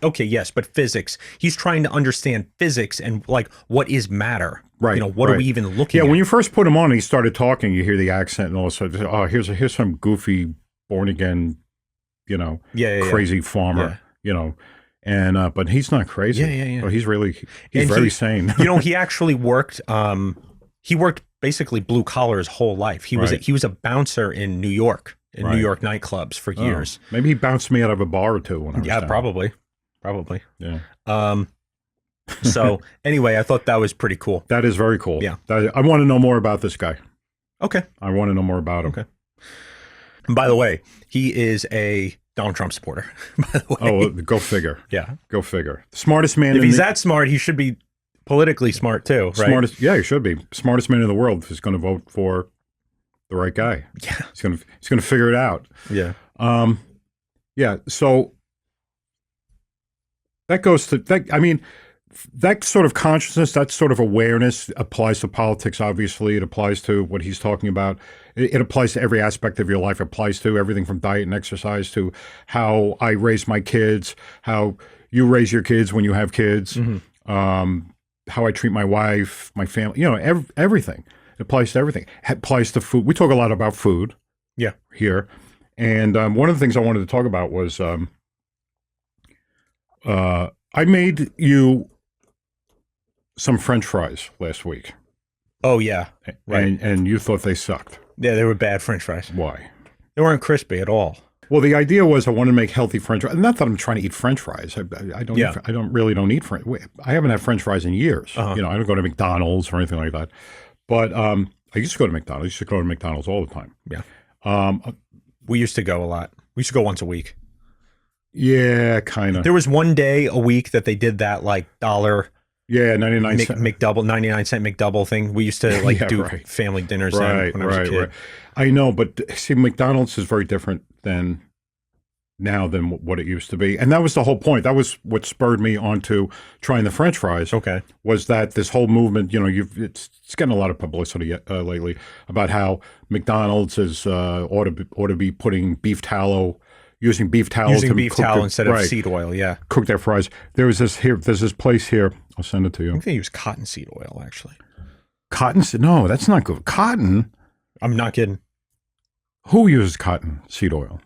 Speaker 2: Okay, yes, but physics. He's trying to understand physics and like what is matter.
Speaker 1: Right.
Speaker 2: What are we even looking at?
Speaker 1: Yeah. When you first put him on, and he started talking. You hear the accent, and all of a sudden, oh, here's some goofy born again, crazy farmer. And but he's not crazy.
Speaker 2: Yeah.
Speaker 1: Well, he's
Speaker 2: And
Speaker 1: very sane.
Speaker 2: He actually worked. He worked basically blue collar his whole life. He was
Speaker 1: Right.
Speaker 2: he was a bouncer in New York,
Speaker 1: Right.
Speaker 2: New York nightclubs for
Speaker 1: Oh,
Speaker 2: years.
Speaker 1: maybe he bounced me out of a bar or two when I was
Speaker 2: Yeah,
Speaker 1: down.
Speaker 2: probably.
Speaker 1: Yeah,
Speaker 2: So anyway, I thought that was pretty cool.
Speaker 1: that is very cool.
Speaker 2: Yeah.
Speaker 1: I want to know more about this guy.
Speaker 2: Okay.
Speaker 1: I want to know more about him.
Speaker 2: Okay. And by the way, he is a Donald Trump supporter. By the way.
Speaker 1: Oh, go figure.
Speaker 2: Yeah.
Speaker 1: Go figure. Smartest man.
Speaker 2: If
Speaker 1: in
Speaker 2: he's
Speaker 1: the,
Speaker 2: that smart, he should be politically smart too, right?
Speaker 1: smartest. Yeah, he should be smartest man in the world. Is going to vote for the right guy.
Speaker 2: Yeah.
Speaker 1: He's going to figure it out.
Speaker 2: Yeah.
Speaker 1: Yeah. So that goes to that. I mean, that sort of consciousness, that sort of awareness applies to politics. Obviously, it applies to what he's talking about. It applies to every aspect of your life. It applies to everything from diet and exercise to how I raise my kids, how you raise your kids when you have kids, how I treat my wife, my family. You know, everything. It applies to everything. It applies to food. We talk a lot about food.
Speaker 2: Yeah.
Speaker 1: Here, and one of the things I wanted to talk about was I made you some French fries last week,
Speaker 2: Oh yeah. Right.
Speaker 1: and you thought they sucked.
Speaker 2: Yeah, they were bad French fries.
Speaker 1: Why?
Speaker 2: They weren't crispy at all.
Speaker 1: Well, the idea was I wanted to make healthy French fries. Not that I'm trying to eat French fries. I don't.
Speaker 2: Yeah.
Speaker 1: I don't eat French. I haven't had French fries in years.
Speaker 2: Uh-huh.
Speaker 1: You know, I don't go to McDonald's or anything like that. But I used to go to McDonald's. I used to go to McDonald's all the time.
Speaker 2: Yeah. We used to go a lot. We used to go once a week.
Speaker 1: Yeah, kind of.
Speaker 2: There was one day a week that they did that like $1
Speaker 1: Yeah, 99 cents.
Speaker 2: McDouble, 99-cent McDouble thing. We used to like
Speaker 1: Yeah,
Speaker 2: do
Speaker 1: right.
Speaker 2: family dinners then when I was a kid.
Speaker 1: I know, but see, McDonald's is very different than now than what it used to be, and that was the whole point. That was what spurred me onto trying the French fries.
Speaker 2: Okay.
Speaker 1: Was that this whole movement? You know, it's getting a lot of publicity lately about how McDonald's is ought to be putting beef tallow. Using beef tallow
Speaker 2: Using
Speaker 1: to
Speaker 2: beef
Speaker 1: cook
Speaker 2: tallow
Speaker 1: their-
Speaker 2: instead of
Speaker 1: right,
Speaker 2: seed oil. Yeah.
Speaker 1: cook their fries. There's this place here. I'll send it to
Speaker 2: I
Speaker 1: you.
Speaker 2: think they use cottonseed oil actually.
Speaker 1: Cotton? No, that's not good. Cotton?
Speaker 2: I'm not kidding.
Speaker 1: Who uses cotton seed oil?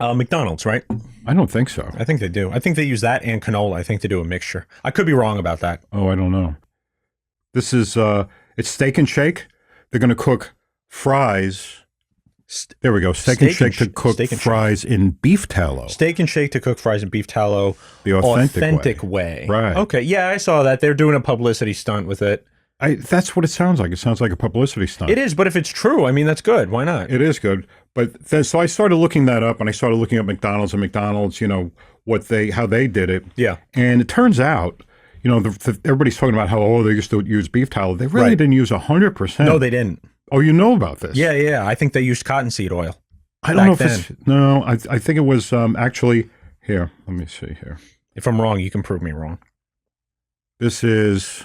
Speaker 2: McDonald's, right?
Speaker 1: I don't think so.
Speaker 2: I think they do. I think they use that and canola. I think they do a mixture. I could be wrong about that.
Speaker 1: Oh, I don't know. This is it's Steak and Shake. They're going to cook fries. There we go. Steak and Shake to cook
Speaker 2: Steak and Shake.
Speaker 1: fries in beef tallow.
Speaker 2: Steak and Shake to cook fries in beef tallow.
Speaker 1: The authentic
Speaker 2: way.
Speaker 1: Right.
Speaker 2: Okay. Yeah, I saw that. They're doing a publicity stunt with it.
Speaker 1: That's what it sounds like. It sounds like a publicity stunt.
Speaker 2: It is, but if it's true, I mean, that's good. Why not?
Speaker 1: It is good. But then, so I started looking that up, and I started looking at McDonald's and McDonald's, you know, how they did it.
Speaker 2: Yeah.
Speaker 1: And it turns out, you know, everybody's talking about how, they used to use beef tallow. They really
Speaker 2: Right.
Speaker 1: didn't use 100%.
Speaker 2: No, they didn't.
Speaker 1: Oh, you know about this?
Speaker 2: Yeah. I think they used cottonseed oil.
Speaker 1: I don't know if
Speaker 2: back
Speaker 1: it's, no, I think it was actually, here, let me see here.
Speaker 2: If I'm wrong, you can prove me wrong.
Speaker 1: This is,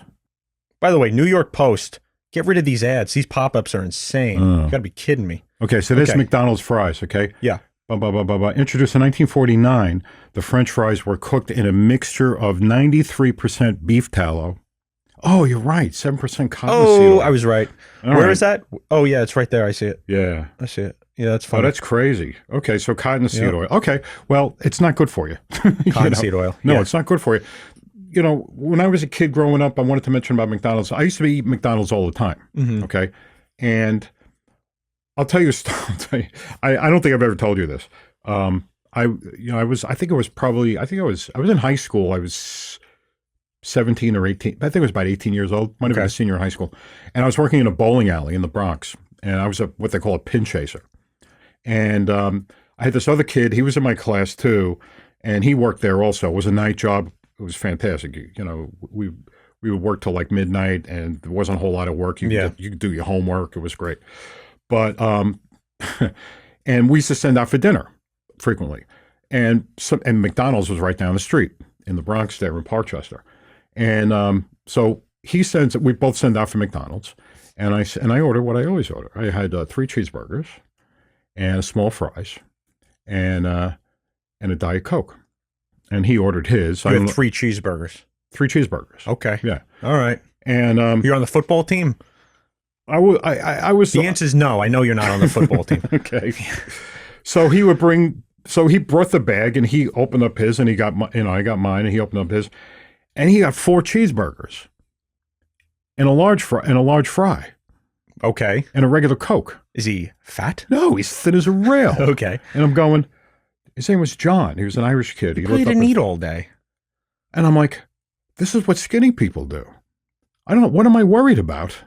Speaker 2: By the way, New York Post, get rid of these ads. These pop-ups are insane. You got to be kidding me.
Speaker 1: okay, so this
Speaker 2: Okay.
Speaker 1: McDonald's fries, okay?
Speaker 2: Yeah.
Speaker 1: Introduced in 1949, the French fries were cooked in a mixture of 93% beef tallow. Oh, you're right, 7% cottonseed oil.
Speaker 2: I was right.
Speaker 1: All
Speaker 2: Where
Speaker 1: right.
Speaker 2: is that? Oh, yeah, it's right there. I see it.
Speaker 1: Yeah.
Speaker 2: I see it. Yeah, that's
Speaker 1: Oh,
Speaker 2: fine.
Speaker 1: that's crazy. Okay, so cottonseed
Speaker 2: Yep.
Speaker 1: oil. Okay, well, it's not good for you.
Speaker 2: Cottonseed oil.
Speaker 1: No,
Speaker 2: Yeah.
Speaker 1: it's not good for you. You know, when I was a kid growing up, I wanted to mention about McDonald's. I used to eat McDonald's all the time.
Speaker 2: Mhm.
Speaker 1: Okay, and I'll tell you a story. I don't think I've ever told you this. I think I was in high school. I was 17 or 18. I think I was about 18 years old. Might have been
Speaker 2: Okay.
Speaker 1: a senior in high school. And I was working in a bowling alley in the Bronx. And I was what they call a pin chaser. And I had this other kid. He was in my class too. And he worked there also. It was a night job. It was fantastic. You know, we would work till like midnight, and there wasn't a whole lot of work. You could do your homework. It was great. But and we used to send out for dinner frequently. And McDonald's was right down the street in the Bronx there in Parkchester. And so we both send out for McDonald's, and I ordered what I always order. I had 3 cheeseburgers and a small fries and a Diet Coke. And he ordered his.
Speaker 2: You had 3 cheeseburgers.
Speaker 1: 3 cheeseburgers.
Speaker 2: Okay.
Speaker 1: Yeah.
Speaker 2: All right.
Speaker 1: And
Speaker 2: You're on the football team?
Speaker 1: I was
Speaker 2: The answer is no. I know you're not on the football team.
Speaker 1: okay. So he would bring So he brought the bag and he opened up his and he got I got mine and he opened up his and he got 4 cheeseburgers and a large fry
Speaker 2: Okay.
Speaker 1: and a regular Coke.
Speaker 2: Is he fat?
Speaker 1: No, he's thin as a rail.
Speaker 2: Okay.
Speaker 1: And I'm going, his name was John. He was an Irish kid. He
Speaker 2: He didn't eat all day.
Speaker 1: and I'm like, this is what skinny people do. What am I worried about?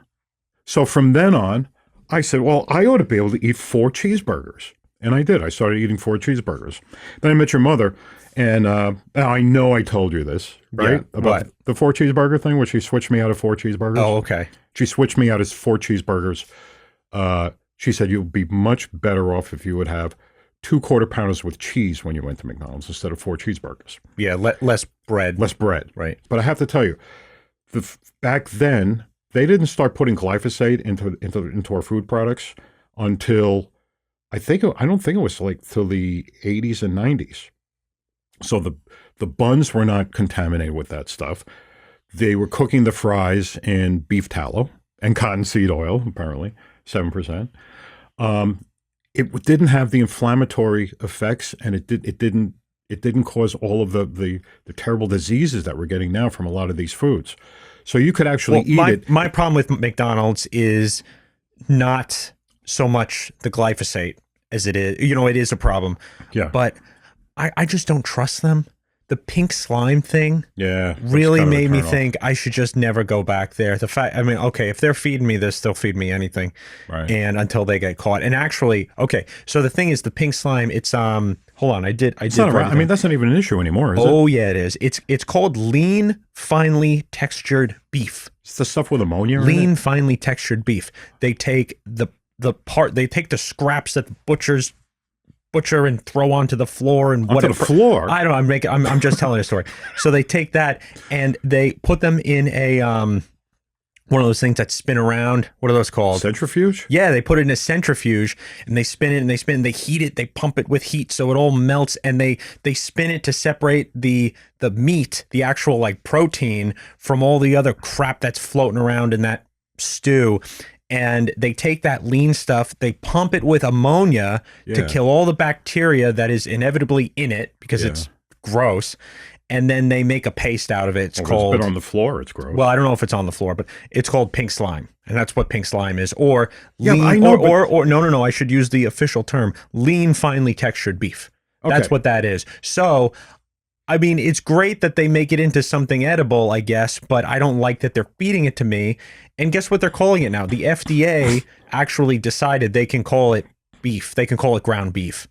Speaker 1: So from then on, I said, well, I ought to be able to eat 4 cheeseburgers. And I did. I started eating 4 cheeseburgers. Then I met your mother, and I know I told you this, right?
Speaker 2: Yeah,
Speaker 1: About
Speaker 2: what?
Speaker 1: the 4 cheeseburger thing where she switched me out of 4 cheeseburgers.
Speaker 2: Oh, okay.
Speaker 1: She switched me out as 4 cheeseburgers. She said you'd be much better off if you would have 2 quarter pounders with cheese when you went to McDonald's instead of 4 cheeseburgers.
Speaker 2: Yeah, less bread.
Speaker 1: Less bread.
Speaker 2: Right.
Speaker 1: But I have to tell you, back then, they didn't start putting glyphosate into our food products until I don't think it was like till the 80s and 90s. So the buns were not contaminated with that stuff. They were cooking the fries in beef tallow and cottonseed oil, apparently 7%. It didn't have the inflammatory effects, and it didn't cause all of the terrible diseases that we're getting now from a lot of these foods. So you could actually eat it.
Speaker 2: My problem with McDonald's is not so much the glyphosate as it is. It is a problem.
Speaker 1: Yeah.
Speaker 2: But I just don't trust them. The pink slime thing
Speaker 1: Yeah. that's
Speaker 2: really
Speaker 1: kind of a
Speaker 2: made me
Speaker 1: turn-off.
Speaker 2: think I should just never go back there. Okay, if they're feeding me this, they'll feed me anything.
Speaker 1: Right.
Speaker 2: And until they get caught. And actually, okay, so the thing is the pink slime, it's hold on, I did
Speaker 1: It's not
Speaker 2: write
Speaker 1: around.
Speaker 2: it down.
Speaker 1: That's not even an issue anymore, is it?
Speaker 2: Oh yeah, it is. It's called lean, finely textured beef.
Speaker 1: It's the stuff with ammonia in
Speaker 2: Lean,
Speaker 1: it?
Speaker 2: finely textured beef. They take the scraps that the butchers butcher and throw onto the floor and
Speaker 1: Onto
Speaker 2: whatever.
Speaker 1: the floor?
Speaker 2: I don't know. I'm just telling a story. So they take that and they put them in a one of those things that spin around. What are those called?
Speaker 1: Centrifuge?
Speaker 2: Yeah, they put it in a centrifuge and they spin it and they spin and they heat it, they pump it with heat so it all melts and they spin it to separate the meat, the actual like protein from all the other crap that's floating around in that stew. And they take that lean stuff, they pump it with ammonia to
Speaker 1: Yeah.
Speaker 2: kill all the bacteria that is inevitably in it because
Speaker 1: Yeah.
Speaker 2: it's gross. And then they make a paste out of it. It's
Speaker 1: Well,
Speaker 2: called
Speaker 1: it's been on the floor. It's gross.
Speaker 2: well, I don't know if it's on the floor, but it's called pink slime, and that's what pink slime is. Or
Speaker 1: Yeah,
Speaker 2: lean,
Speaker 1: I know,
Speaker 2: or no. I should use the official term: lean, finely textured beef. That's
Speaker 1: Okay.
Speaker 2: what that is. So, I mean, it's great that they make it into something edible, I guess, but I don't like that they're feeding it to me. And guess what they're calling it now? The FDA actually decided they can call it beef. They can call it ground beef.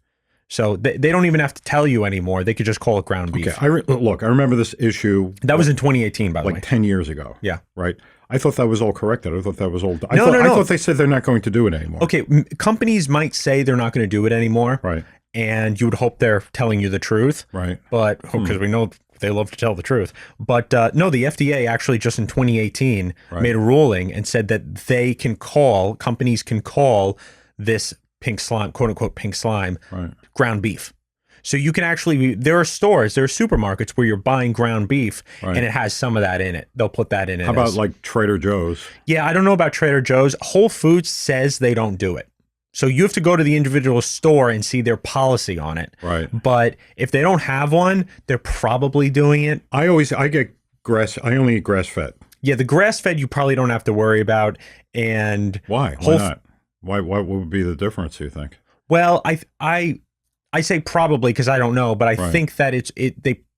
Speaker 2: So they don't even have to tell you anymore. They could just call it ground beef.
Speaker 1: Okay. Look, I remember this issue
Speaker 2: That was in 2018, by the way.
Speaker 1: like 10 years ago.
Speaker 2: Yeah.
Speaker 1: Right? I thought that was all corrected. I thought that was all. I
Speaker 2: No,
Speaker 1: thought,
Speaker 2: no,
Speaker 1: I
Speaker 2: no.
Speaker 1: thought they said they're not going to do it anymore.
Speaker 2: Okay, companies might say they're not going to do it anymore,
Speaker 1: Right.
Speaker 2: and you would hope they're telling you the truth,
Speaker 1: Right.
Speaker 2: but because we know they love to tell the truth. But no, the FDA actually just in 2018 made a ruling and said that companies can call this pink slime, quote unquote pink slime,
Speaker 1: Right.
Speaker 2: ground beef. So you can actually, there are supermarkets where you're buying ground beef
Speaker 1: Right.
Speaker 2: and it has some of that in it. They'll put that in it.
Speaker 1: How about like Trader Joe's?
Speaker 2: Yeah, I don't know about Trader Joe's. Whole Foods says they don't do it. So you have to go to the individual store and see their policy on it.
Speaker 1: Right.
Speaker 2: But if they don't have one, they're probably doing it.
Speaker 1: I get grass. I only eat grass fed.
Speaker 2: Yeah, the grass-fed you probably don't have to worry about. And
Speaker 1: Why? Why not? Why? What would be the difference? You think?
Speaker 2: well, I say probably because I don't know, but I
Speaker 1: Right.
Speaker 2: think that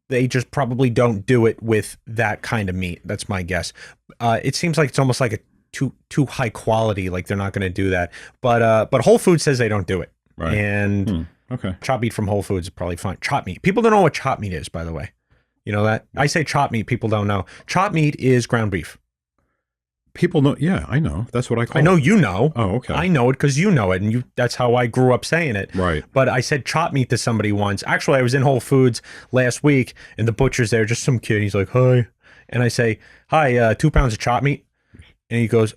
Speaker 2: they just probably don't do it with that kind of meat. That's my guess. It seems like it's almost like a too high quality, like they're not going to do that. But Whole Foods says they don't do it.
Speaker 1: Right.
Speaker 2: And
Speaker 1: Okay.
Speaker 2: chop meat from Whole Foods is probably fine. Chop meat. People don't know what chop meat is, by the way. You know that? I say chop meat, people don't know. Chop meat is ground beef.
Speaker 1: People know. Yeah, I know. That's what I call.
Speaker 2: I know
Speaker 1: it.
Speaker 2: you know.
Speaker 1: Oh, okay.
Speaker 2: I know it because you know it, and that's how I grew up saying it.
Speaker 1: Right.
Speaker 2: But I said chop meat to somebody once. Actually, I was in Whole Foods last week, and the butcher's there, just some kid. He's like, "Hi," and I say, "Hi, 2 pounds of chop meat," and he goes,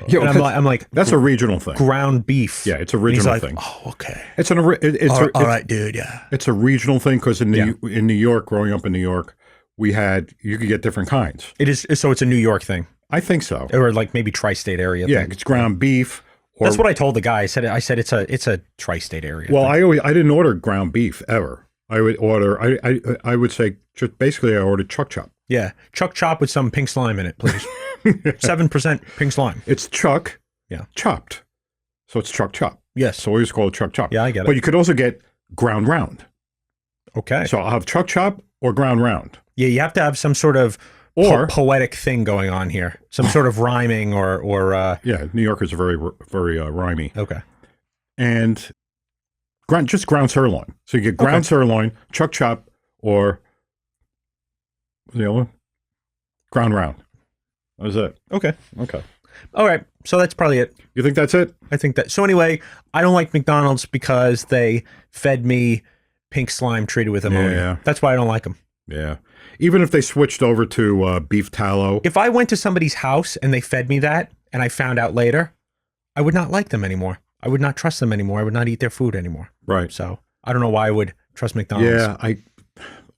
Speaker 1: Yeah,
Speaker 2: and I'm like,
Speaker 1: that's a regional thing.
Speaker 2: ground beef.
Speaker 1: Yeah, it's a
Speaker 2: And he's
Speaker 1: regional
Speaker 2: like,
Speaker 1: thing.
Speaker 2: "Oh, okay,
Speaker 1: It's all
Speaker 2: right, dude, yeah."
Speaker 1: It's a regional thing because in New York, growing up in New York, you could get different kinds.
Speaker 2: It is so. It's a New York thing,
Speaker 1: I think so.
Speaker 2: or like maybe tri-state area.
Speaker 1: Yeah,
Speaker 2: thing.
Speaker 1: it's ground beef,
Speaker 2: That's what I told the guy. I said it's a tri-state area.
Speaker 1: Well, I didn't order ground beef ever. I would order. I would say just basically I ordered chuck chop.
Speaker 2: yeah, chuck chop with some pink slime in it, please. 7% pink slime.
Speaker 1: It's chuck.
Speaker 2: Yeah.
Speaker 1: Chopped. So it's chuck chop.
Speaker 2: Yes.
Speaker 1: So we just call it chuck chop.
Speaker 2: Yeah, I get it.
Speaker 1: But you could also get ground round.
Speaker 2: Okay.
Speaker 1: So I'll have chuck chop or ground round.
Speaker 2: Yeah, you have to have some sort of
Speaker 1: Or-
Speaker 2: poetic thing going on here, some sort of rhyming or
Speaker 1: Yeah, New Yorkers are very rhymey.
Speaker 2: okay.
Speaker 1: And just ground sirloin. So you get ground sirloin, chuck chop, or what's the other one? Ground round. That was it.
Speaker 2: Okay.
Speaker 1: Okay.
Speaker 2: All right. So that's probably it.
Speaker 1: You think that's it?
Speaker 2: I think that. So anyway, I don't like McDonald's because they fed me pink slime treated with ammonia.
Speaker 1: Yeah.
Speaker 2: That's why I don't like them.
Speaker 1: Yeah. Even if they switched over to beef tallow.
Speaker 2: If I went to somebody's house and they fed me that and I found out later, I would not like them anymore. I would not trust them anymore. I would not eat their food anymore.
Speaker 1: Right.
Speaker 2: So I don't know why I would trust McDonald's.
Speaker 1: Yeah,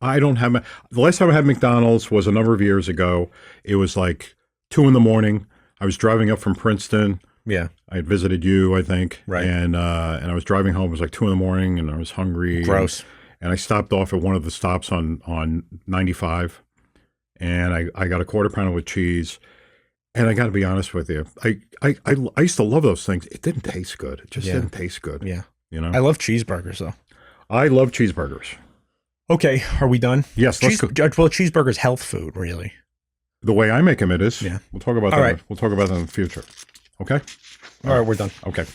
Speaker 1: I don't have the last time I had McDonald's was a number of years ago. It was like 2 a.m. I was driving up from Princeton.
Speaker 2: Yeah.
Speaker 1: I had visited you, I think.
Speaker 2: Right.
Speaker 1: And I was driving home. It was like 2 a.m. and I was hungry.
Speaker 2: Gross.
Speaker 1: And I stopped off at one of the stops on 95, and I got a quarter pounder with cheese. And I got to be honest with you, I used to love those things. It didn't taste good. It just didn't taste good.
Speaker 2: Yeah.
Speaker 1: You know,
Speaker 2: I love cheeseburgers though.
Speaker 1: I love cheeseburgers.
Speaker 2: Okay. Are we done?
Speaker 1: Yes, let's go.
Speaker 2: Well, cheeseburger's health food, really.
Speaker 1: The way I make them, it is.
Speaker 2: Yeah.
Speaker 1: We'll talk about
Speaker 2: All
Speaker 1: that.
Speaker 2: right.
Speaker 1: We'll talk about that in the future. Okay.
Speaker 2: All right. We're done.
Speaker 1: Okay.